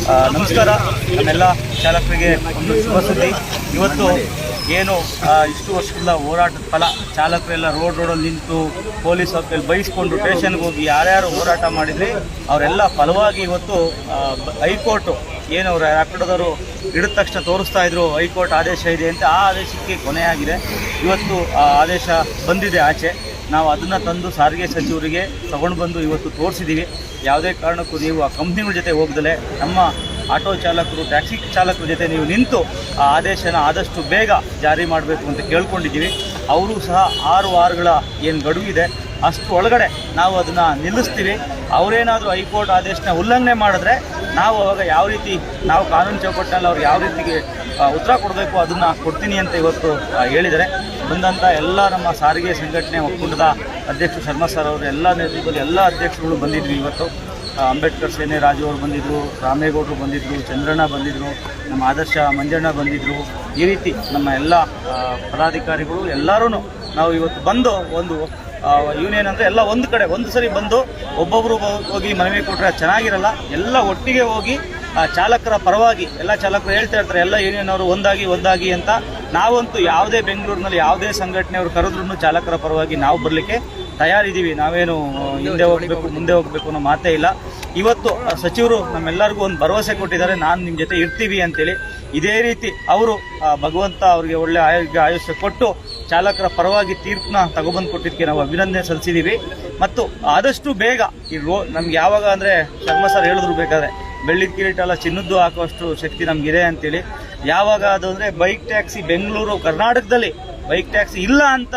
ನಮಸ್ಕಾರ. ನಮ್ಮೆಲ್ಲ ಚಾಲಕರಿಗೆ ಒಂದು ಶುಭ ಸುದ್ದಿ. ಇವತ್ತು ಏನು ಇಷ್ಟು ವರ್ಷಗಳ ಹೋರಾಟದ ಫಲ, ಚಾಲಕರೆಲ್ಲ ರೋಡಲ್ಲಿ ನಿಂತು ಪೊಲೀಸ್ ಅವ್ರಲ್ಲಿ ಬೈಸ್ಕೊಂಡು ಸ್ಟೇಷನ್ಗೆ ಹೋಗಿ ಯಾರ್ಯಾರು ಹೋರಾಟ ಮಾಡಿದ್ರಿ ಅವರೆಲ್ಲ ಫಲವಾಗಿ ಇವತ್ತು ಹೈಕೋರ್ಟು ಏನು ರ್ಯಾಪಿಡೋದವರು ಹಿಡಿದ ತಕ್ಷಣ ತೋರಿಸ್ತಾ ಇದ್ರು ಹೈಕೋರ್ಟ್ ಆದೇಶ ಇದೆ ಅಂತ, ಆ ಆದೇಶಕ್ಕೆ ಕೊನೆಯಾಗಿದೆ. ಇವತ್ತು ಆ ಆದೇಶ ಬಂದಿದೆ ಆಚೆ. ನಾವು ಅದನ್ನು ತಂದು ಸಾರಿಗೆ ಸಚಿವರಿಗೆ ತಗೊಂಡು ಬಂದು ಇವತ್ತು ತೋರಿಸಿದ್ದೀವಿ. ಯಾವುದೇ ಕಾರಣಕ್ಕೂ ನೀವು ಆ ಕಂಪ್ನಿಗಳ ಜೊತೆ ಹೋಗ್ದಲೆ ನಮ್ಮ ಆಟೋ ಚಾಲಕರು, ಟ್ಯಾಕ್ಸಿ ಚಾಲಕರ ಜೊತೆ ನೀವು ನಿಂತು ಆ ಆದೇಶನ ಆದಷ್ಟು ಬೇಗ ಜಾರಿ ಮಾಡಬೇಕು ಅಂತ ಕೇಳ್ಕೊಂಡಿದ್ದೀವಿ. ಅವರು ಸಹ 6 ವಾರಗಳ ಏನು ಗಡುವಿದೆ ಅಷ್ಟು ಒಳಗಡೆ ನಾವು ಅದನ್ನು ನಿಲ್ಲಿಸ್ತೀವಿ. ಅವರೇನಾದರೂ ಹೈಕೋರ್ಟ್ ಆದೇಶನ ಉಲ್ಲಂಘನೆ ಮಾಡಿದ್ರೆ ನಾವು ಅವಾಗ ಯಾವ ರೀತಿ ನಾವು ಕಾನೂನು ಚೌಕಟ್ಟಿನಲ್ಲಿ ಅವ್ರು ಯಾವ ರೀತಿಗೆ ಉತ್ತರ ಕೊಡಬೇಕು ಅದನ್ನು ಕೊಡ್ತೀನಿ ಅಂತ ಇವತ್ತು ಹೇಳಿದರೆ. ಬಂದಂಥ ಎಲ್ಲ ನಮ್ಮ ಸಾರಿಗೆ ಸಂಘಟನೆ ಒಕ್ಕೂಟದ ಅಧ್ಯಕ್ಷರು ಶರ್ಮಾ ಸರ್ ಅವರು ಎಲ್ಲ ನೇತೃತ್ವದಲ್ಲಿ ಎಲ್ಲ ಅಧ್ಯಕ್ಷರುಗಳು ಬಂದಿದ್ವಿ. ಇವತ್ತು ಅಂಬೇಡ್ಕರ್ ಸೇನೆ ರಾಜು ಅವರು ಬಂದಿದ್ದರು, ರಾಮೇಗೌಡರು ಬಂದಿದ್ದರು, ಚಂದ್ರಣ್ಣ ಬಂದಿದ್ದರು, ನಮ್ಮ ಆದರ್ಶ ಮಂಜಣ್ಣ ಬಂದಿದ್ದರು. ಈ ರೀತಿ ನಮ್ಮ ಎಲ್ಲ ಪದಾಧಿಕಾರಿಗಳು ಎಲ್ಲರೂ ನಾವು ಇವತ್ತು ಬಂದು ಒಂದು ಯೂನಿಯನ್ ಅಂದರೆ ಎಲ್ಲ ಒಂದು ಕಡೆ ಒಂದು ಸರಿ ಬಂದು ಒಬ್ಬೊಬ್ಬರು ಹೋಗಿ ಮನವಿ ಕೊಟ್ಟರೆ ಚೆನ್ನಾಗಿರಲ್ಲ. ಎಲ್ಲ ಒಟ್ಟಿಗೆ ಹೋಗಿ ಚಾಲಕರ ಪರವಾಗಿ ಎಲ್ಲ ಚಾಲಕರು ಹೇಳ್ತಾ ಇರ್ತಾರೆ ಎಲ್ಲ ಯೂನಿಯನ್ ಅವರು ಒಂದಾಗಿ ಅಂತ. ನಾವಂತೂ ಯಾವುದೇ ಬೆಂಗಳೂರಿನಲ್ಲಿ ಯಾವುದೇ ಸಂಘಟನೆಯವರು ಕರೆದ್ರೂ ಚಾಲಕರ ಪರವಾಗಿ ನಾವು ಬರಲಿಕ್ಕೆ ತಯಾರಿದ್ದೀವಿ. ನಾವೇನು ಹಿಂದೆ ಹೋಗಬೇಕು ಮುಂದೆ ಹೋಗಬೇಕು ಅನ್ನೋ ಮಾತೇ ಇಲ್ಲ. ಇವತ್ತು ಸಚಿವರು ನಮ್ಮೆಲ್ಲರಿಗೂ ಒಂದು ಭರವಸೆ ಕೊಟ್ಟಿದ್ದಾರೆ, ನಾನು ನಿಮ್ಮ ಜೊತೆ ಇರ್ತೀವಿ ಅಂತೇಳಿ. ಇದೇ ರೀತಿ ಅವರು ಭಗವಂತ ಅವರಿಗೆ ಒಳ್ಳೆ ಆಯುಷ್ಯ ಕೊಟ್ಟು ಚಾಲಕರ ಪರವಾಗಿ ತೀರ್ಪನ್ನ ತಗೊಬಂದು ಕೊಟ್ಟಿದ್ದಕ್ಕೆ ನಾವು ಅಭಿನಂದನೆ ಸಲ್ಲಿಸಿದ್ದೀವಿ. ಮತ್ತು ಆದಷ್ಟು ಬೇಗ ಈ ನಮ್ಗೆ ಯಾವಾಗ ಅಂದರೆ ಶರ್ಮಾ ಸರ್ ಹೇಳಿದ್ರು ಬೇಕಾದ್ರೆ ಬೆಳ್ಳಿದ ಕಿರೀಟ ಎಲ್ಲ ಚಿನ್ನದ್ದು ಹಾಕುವಷ್ಟು ಶಕ್ತಿ ನಮಗಿದೆ ಅಂತೇಳಿ. ಯಾವಾಗ ಅದು ಅಂದರೆ ಬೈಕ್ ಟ್ಯಾಕ್ಸಿ ಬೆಂಗಳೂರು ಕರ್ನಾಟಕದಲ್ಲಿ ಬೈಕ್ ಟ್ಯಾಕ್ಸಿ ಇಲ್ಲ ಅಂತ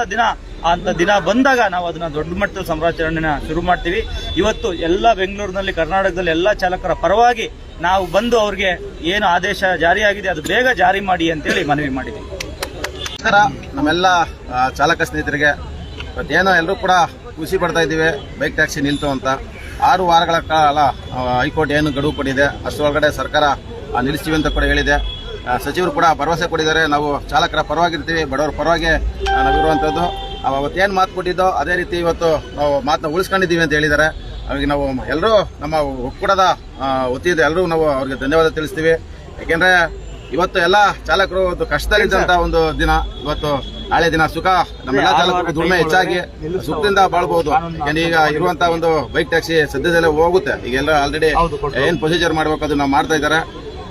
ದಿನ ಬಂದಾಗ ನಾವು ಅದನ್ನು ದೊಡ್ಡ ಮಟ್ಟದ ಸಂಭ್ರಮಾಚರಣೆನ ಶುರು ಮಾಡ್ತೀವಿ. ಇವತ್ತು ಎಲ್ಲ ಬೆಂಗಳೂರಿನಲ್ಲಿ ಕರ್ನಾಟಕದಲ್ಲಿ ಎಲ್ಲ ಚಾಲಕರ ಪರವಾಗಿ ನಾವು ಬಂದು ಅವ್ರಿಗೆ ಏನು ಆದೇಶ ಜಾರಿಯಾಗಿದೆ ಅದು ಬೇಗ ಜಾರಿ ಮಾಡಿ ಅಂತೇಳಿ ಮನವಿ ಮಾಡಿದ್ದೀವಿ. ನಮಸ್ಕಾರ ನಮ್ಮೆಲ್ಲ ಚಾಲಕ ಸ್ನೇಹಿತರಿಗೆ. ಇವತ್ತೇನೋ ಎಲ್ಲರೂ ಕೂಡ ಖುಷಿ ಪಡ್ತಾ ಇದ್ದೀವಿ ಬೈಕ್ ಟ್ಯಾಕ್ಸಿ ನಿಲ್ತು ಅಂತ. 6 ವಾರಗಳ ಕಾಲ ಹೈಕೋರ್ಟ್ ಏನು ಗಡುವು ಕೊಟ್ಟಿದೆ ಅಷ್ಟರೊಳಗಡೆ ಸರ್ಕಾರ ನಿಲ್ಲಿಸ್ತೀವಿ ಅಂತ ಕೂಡ ಹೇಳಿದೆ. ಸಚಿವರು ಕೂಡ ಭರವಸೆ ಕೊಟ್ಟಿದ್ದಾರೆ, ನಾವು ಚಾಲಕರ ಪರವಾಗಿರ್ತೀವಿ, ಬಡವರ ಪರವಾಗಿ ನಾವಿರುವಂಥದ್ದು. ಅವತ್ತೇನು ಮಾತು ಕೊಟ್ಟಿದ್ದೋ ಅದೇ ರೀತಿ ಇವತ್ತು ನಾವು ಮಾತನ್ನ ಉಳಿಸ್ಕೊಂಡಿದ್ದೀವಿ ಅಂತ ಹೇಳಿದ್ದಾರೆ. ಅವಾಗ ನಾವು ಎಲ್ಲರೂ ನಮ್ಮ ಒಕ್ಕೂಟದ ವತಿಯಿಂದ ಎಲ್ಲರೂ ನಾವು ಅವ್ರಿಗೆ ಧನ್ಯವಾದ ತಿಳಿಸ್ತೀವಿ. ಯಾಕೆಂದರೆ ಇವತ್ತು ಎಲ್ಲ ಚಾಲಕರು ಒಂದು ಕಷ್ಟದಲ್ಲಿದ್ದಂಥ ಒಂದು ದಿನ. ಇವತ್ತು ನಾಳೆ ದಿನ ಸುಖ ನಮ್ಮೆಲ್ಲ ಚಾಲಕರು ದುಡಿಮೆ ಹೆಚ್ಚಾಗಿ ಸುಖದಿಂದ ಬಾಳ್ಬಹುದು. ಈಗ ಇರುವಂತಹ ಒಂದು ಬೈಕ್ ಟ್ಯಾಕ್ಸಿ ಸದ್ಯದಲ್ಲೇ ಹೋಗುತ್ತೆ. ಈಗೆಲ್ಲ ಆಲ್ರೆಡಿ ಏನ್ ಪ್ರೊಸೀಜರ್ ಮಾಡಬೇಕು ಅದು ನಾವು ಮಾಡ್ತಾ ಇದ್ದಾರೆ.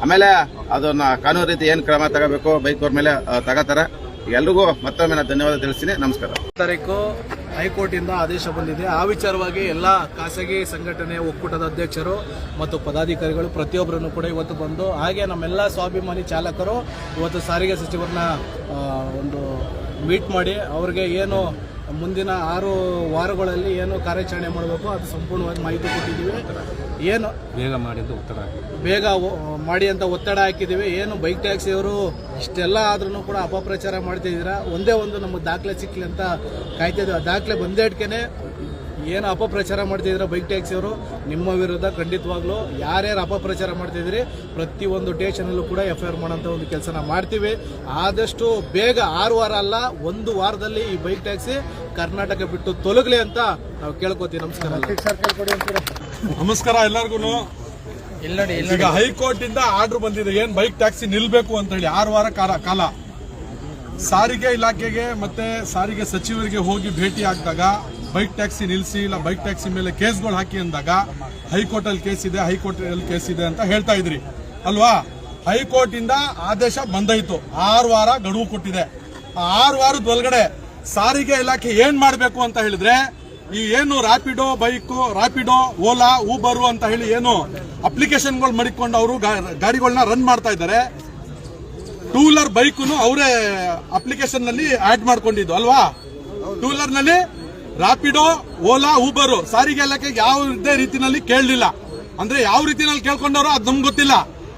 ಆಮೇಲೆ ಅದನ್ನ ಕಾನೂನು ರೀತಿ ಏನ್ ಕ್ರಮ ತಗೋಬೇಕು ಬೈಕ್ ಅವ್ರ ಮೇಲೆ ತಗೋತಾರೆ. ಎಲ್ರಿಗೂ ಮತ್ತೊಮ್ಮೆ ನಾನು ಧನ್ಯವಾದ ತಿಳಿಸ್ತೀನಿ. ನಮಸ್ಕಾರ. ತಾರೀಕು ಹೈಕೋರ್ಟ್ ಇಂದ ಆದೇಶ ಬಂದಿದೆ. ಆ ವಿಚಾರವಾಗಿ ಎಲ್ಲ ಖಾಸಗಿ ಸಂಘಟನೆ ಒಕ್ಕೂಟದ ಅಧ್ಯಕ್ಷರು ಮತ್ತು ಪದಾಧಿಕಾರಿಗಳು ಪ್ರತಿಯೊಬ್ಬರನ್ನು ಕೂಡ ಇವತ್ತು ಬಂದು, ಹಾಗೆ ನಮ್ಮೆಲ್ಲ ಸ್ವಾಭಿಮಾನಿ ಚಾಲಕರು ಇವತ್ತು ಸಾರಿಗೆ ಸಚಿವರನ್ನ ಒಂದು ಮೀಟ್ ಮಾಡಿ ಅವ್ರಿಗೆ ಏನು ಮುಂದಿನ 6 ವಾರಗಳಲ್ಲಿ ಏನು ಕಾರ್ಯಾಚರಣೆ ಮಾಡಬೇಕು ಅದು ಸಂಪೂರ್ಣವಾಗಿ ಮಾಹಿತಿ ಕೊಟ್ಟಿದ್ದೀವಿ. ಏನು ಬೇಗ ಮಾಡಿ ಅಂತ ಒತ್ತಡ ಹಾಕಿದ್ದೀವಿ. ಏನು ಬೈಕ್ ಟ್ಯಾಕ್ಸಿಯವರು ಇಷ್ಟೆಲ್ಲ ಆದ್ರೂ ಕೂಡ ಅಪಪ್ರಚಾರ ಮಾಡ್ತಿದ್ದೀರಾ, ಒಂದೇ ಒಂದು ನಮಗೆ ದಾಖಲೆ ಸಿಕ್ಕಲಿ ಅಂತ ಕಾಯ್ತಿದ್ದೀವಿ. ಆ ದಾಖಲೆ ಬಂದೇ ಇಟ್ಕೇನೆ ಏನು ಅಪಪ್ರಚಾರ ಮಾಡ್ತಿದ್ದೀರಾ ಬೈಕ್ ಟ್ಯಾಕ್ಸಿಯವರು, ನಿಮ್ಮ ವಿರುದ್ಧ ಖಂಡಿತವಾಗ್ಲೂ ಯಾರ್ಯಾರು ಅಪಪ್ರಚಾರ ಮಾಡ್ತಿದ್ದೀರಿ ಪ್ರತಿಯೊಂದು ಸ್ಟೇಷನಲ್ಲೂ ಕೂಡ FIR ಮಾಡೋಂಥ ಒಂದು ಕೆಲಸನ ಮಾಡ್ತೀವಿ. ಆದಷ್ಟು ಬೇಗ 6 ವಾರ ಅಲ್ಲ 1 ವಾರದಲ್ಲಿ ಈ ಬೈಕ್ ಟ್ಯಾಕ್ಸಿ ಕರ್ನಾಟಕ ಬಿಟ್ಟು ತೊಲಗಲಿ ಅಂತ ನಾವು ಕೇಳ್ಕೊತೀವಿ. ನಮಸ್ಕಾರ ಎಲ್ಲರಿಗೂ. ಈಗ ಹೈಕೋರ್ಟ್ ಇಂದ ಆರ್ಡರ್ ಬಂದಿದೆ, ಏನ್ ಬೈಕ್ ಟ್ಯಾಕ್ಸಿ ನಿಲ್ಬೇಕು ಅಂತ ಹೇಳಿ 6 ವಾರ ಕಾಲ. ಸಾರಿಗೆ ಇಲಾಖೆಗೆ ಮತ್ತೆ ಸಾರಿಗೆ ಸಚಿವರಿಗೆ ಹೋಗಿ ಭೇಟಿ ಆಗಿದಾಗ ಬೈಕ್ ಟ್ಯಾಕ್ಸಿ ನಿಲ್ಲಿಸಿ ಇಲ್ಲ ಬೈಕ್ ಟ್ಯಾಕ್ಸಿ ಮೇಲೆ ಕೇಸ್ಗಳು ಹಾಕಿ ಅಂದಾಗ ಹೈಕೋರ್ಟ್ ಅಲ್ಲಿ ಕೇಸ್ ಇದೆ ಅಂತ ಹೇಳ್ತಾ ಇದ್ರಿ ಅಲ್ವಾ. ಹೈಕೋರ್ಟ್ ಇಂದ ಆದೇಶ ಬಂದೈತು, 6 ವಾರ ಗಡುವು ಕೊಟ್ಟಿದೆ. ಆ 6 ವಾರದ ಒಳಗಡೆ ಸಾರಿಗೆ ಇಲಾಖೆ ಏನ್ ಮಾಡಬೇಕು ಅಂತ ಹೇಳಿದ್ರೆ, ಈ ಏನು ರಾಪಿಡೋ ಓಲಾ ಊಬರು ಅಂತ ಹೇಳಿ ಏನು ಅಪ್ಲಿಕೇಶನ್ಗಳು ಮಾಡಿಕೊಂಡು ಅವರು ಗಾಡಿಗಳನ್ನ ರನ್ ಮಾಡ್ತಾ ಇದ್ದಾರೆ. 2 ವೀಲರ್ ಬೈಕ್ ಅವರೇ ಅಪ್ಲಿಕೇಶನ್ ನಲ್ಲಿ ಆಡ್ ಮಾಡ್ಕೊಂಡಿದ್ದು ಅಲ್ವಾ. 2 ವೀಲರ್ ನಲ್ಲಿ ರಾಪಿಡೋ ಓಲಾ ಊಬರು ಸಾರಿಗೆ ಇಲಾಖೆಗೆ ಯಾವುದೇ ರೀತಿನಲ್ಲಿ ಕೇಳಲಿಲ್ಲ. ಅಂದ್ರೆ ಯಾವ ರೀತಿನಲ್ಲಿ ಕೇಳ್ಕೊಂಡವ್ರು ಅದು ನಮ್ಗೆ ಗೊತ್ತಿಲ್ಲ,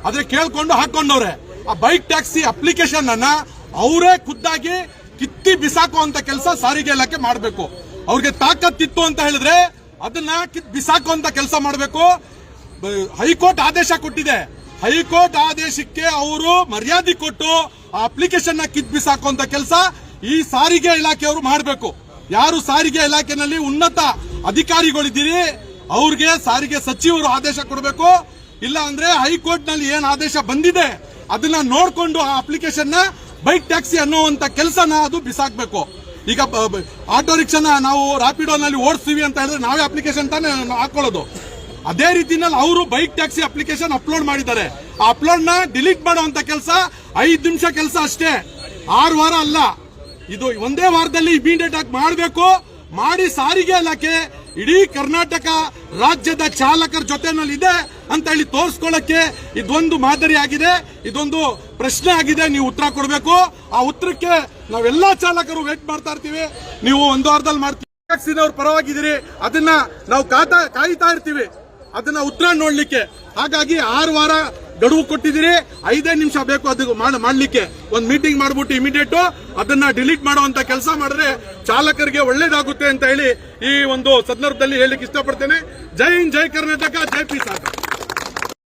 ಆದ್ರೆ ಕೇಳ್ಕೊಂಡು ಹಾಕೊಂಡವ್ರೆ. ಆ ಬೈಕ್ ಟ್ಯಾಕ್ಸಿ ಅಪ್ಲಿಕೇಶನ್ ಅನ್ನ ಅವರೇ ಖುದ್ದಾಗಿ ಕಿತ್ತಿ ಬಿಸಾಕುವಂತ ಕೆಲಸ ಸಾರಿಗೆ ಇಲಾಖೆ ಮಾಡಬೇಕು. ಅವ್ರಿಗೆ ತಾಕತ್ತಿತ್ತು ಅಂತ ಹೇಳಿದ್ರೆ ಅದನ್ನ ಬಿಸಾಕುವಂತ ಕೆಲಸ ಮಾಡಬೇಕು. ಹೈಕೋರ್ಟ್ ಆದೇಶ ಕೊಟ್ಟಿದೆ, ಹೈಕೋರ್ಟ್ ಆದೇಶಕ್ಕೆ ಅವರು ಮರ್ಯಾದೆ ಕೊಟ್ಟು ಆ ಅಪ್ಲಿಕೇಶನ್ ಕಿತ್ ಬಿಸಾಕುವಂತ ಕೆಲಸ ಈ ಸಾರಿಗೆ ಇಲಾಖೆಯವರು ಮಾಡಬೇಕು. ಯಾರು ಸಾರಿಗೆ ಇಲಾಖೆನಲ್ಲಿ ಉನ್ನತ ಅಧಿಕಾರಿಗಳಿದ್ದೀರಿ ಅವ್ರಿಗೆ ಸಾರಿಗೆ ಸಚಿವರು ಆದೇಶ ಕೊಡಬೇಕು. ಇಲ್ಲ ಅಂದ್ರೆ ಹೈಕೋರ್ಟ್ ನಲ್ಲಿ ಏನ್ ಆದೇಶ ಬಂದಿದೆ ಅದನ್ನ ನೋಡ್ಕೊಂಡು ಆ ಅಪ್ಲಿಕೇಶನ್ ನ ಬೈಕ್ ಟ್ಯಾಕ್ಸಿ ಅನ್ನುವಂತ ಕೆಲಸನ ಅದು ಬಿಸಾಕ್ಬೇಕು. ಈಗ ಆಟೋ ರಿಕ್ಷಾನ ನಾವು ರಾಪಿಡೋನಲ್ಲಿ ಓಡಿಸ್ತೀವಿ ಅಂತ ಹೇಳಿದ್ರೆ ನಾವೇ ಅಪ್ಲಿಕೇಶನ್ ತಾನೇ ಹಾಕೊಳ್ಳೋದು. ಅದೇ ರೀತಿನಲ್ಲಿ ಅವರು ಬೈಕ್ ಟ್ಯಾಕ್ಸಿ ಅಪ್ಲಿಕೇಶನ್ ಅಪ್ಲೋಡ್ ಮಾಡಿದ್ದಾರೆ. ಆ ಅಪ್ಲೋಡ್ ನ ಡಿಲೀಟ್ ಮಾಡುವಂತ ಕೆಲಸ 5 ನಿಮಿಷ ಕೆಲಸ ಅಷ್ಟೇ, 6 ವಾರ ಅಲ್ಲ. ಇದು ಒಂದೇ ವಾರದಲ್ಲಿ ಇಮಿಡಿಯೇಟ್ ಆಗಿ ಮಾಡಬೇಕು. ಮಾಡಿ ಸಾರಿಗೆ ಇಲಾಖೆ ಇಡೀ ಕರ್ನಾಟಕ ರಾಜ್ಯದ ಚಾಲಕರ ಜೊತೆನಲ್ಲಿ ಇದೆ ಅಂತ ಹೇಳಿ ತೋರಿಸ್ಕೊಳ್ಳಕ್ಕೆ ಇದೊಂದು ಮಾದರಿ ಆಗಿದೆ, ಇದೊಂದು ಪ್ರಶ್ನೆ ಆಗಿದೆ. ನೀವು ಉತ್ತರ ಕೊಡಬೇಕು. ಆ ಉತ್ತರಕ್ಕೆ ನಾವೆಲ್ಲಾ ಚಾಲಕರು ವೇಟ್ ಮಾಡ್ತಾ ಇರ್ತೀವಿ. ನೀವು 1 ವಾರದಲ್ಲಿ ಮಾಡ್ತೀವಿ, ಟ್ಯಾಕ್ಸಿನವ್ರ ಪರವಾಗಿದ್ದೀರಿ, ಅದನ್ನ ನಾವು ಕಾಯ್ತಾ ಇರ್ತೀವಿ ಅದನ್ನ ಉತ್ತರ ನೋಡ್ಲಿಕ್ಕೆ. ಹಾಗಾಗಿ 6 ವಾರ ಗಡುವು ಕೊಟ್ಟಿದ್ದೀರಿ, 5 ನಿಮಿಷ ಬೇಕು ಅದು ಮಾಡ್ಲಿಕ್ಕೆ. ಒಂದು ಮೀಟಿಂಗ್ ಮಾಡ್ಬಿಟ್ಟು ಇಮಿಡಿಯೇಟ್ ಅದನ್ನ ಡಿಲೀಟ್ ಮಾಡುವಂತ ಕೆಲಸ ಮಾಡಿದ್ರೆ ಚಾಲಕರಿಗೆ ಒಳ್ಳೇದಾಗುತ್ತೆ ಅಂತ ಹೇಳಿ ಈ ಒಂದು ಸಂದರ್ಭದಲ್ಲಿ ಹೇಳಲಿಕ್ಕೆ ಇಷ್ಟಪಡ್ತೇನೆ. ಜೈ ಹಿಂದ್, ಜೈ ಕರ್ನಾಟಕ, ಜೈ ಪೀಸ್.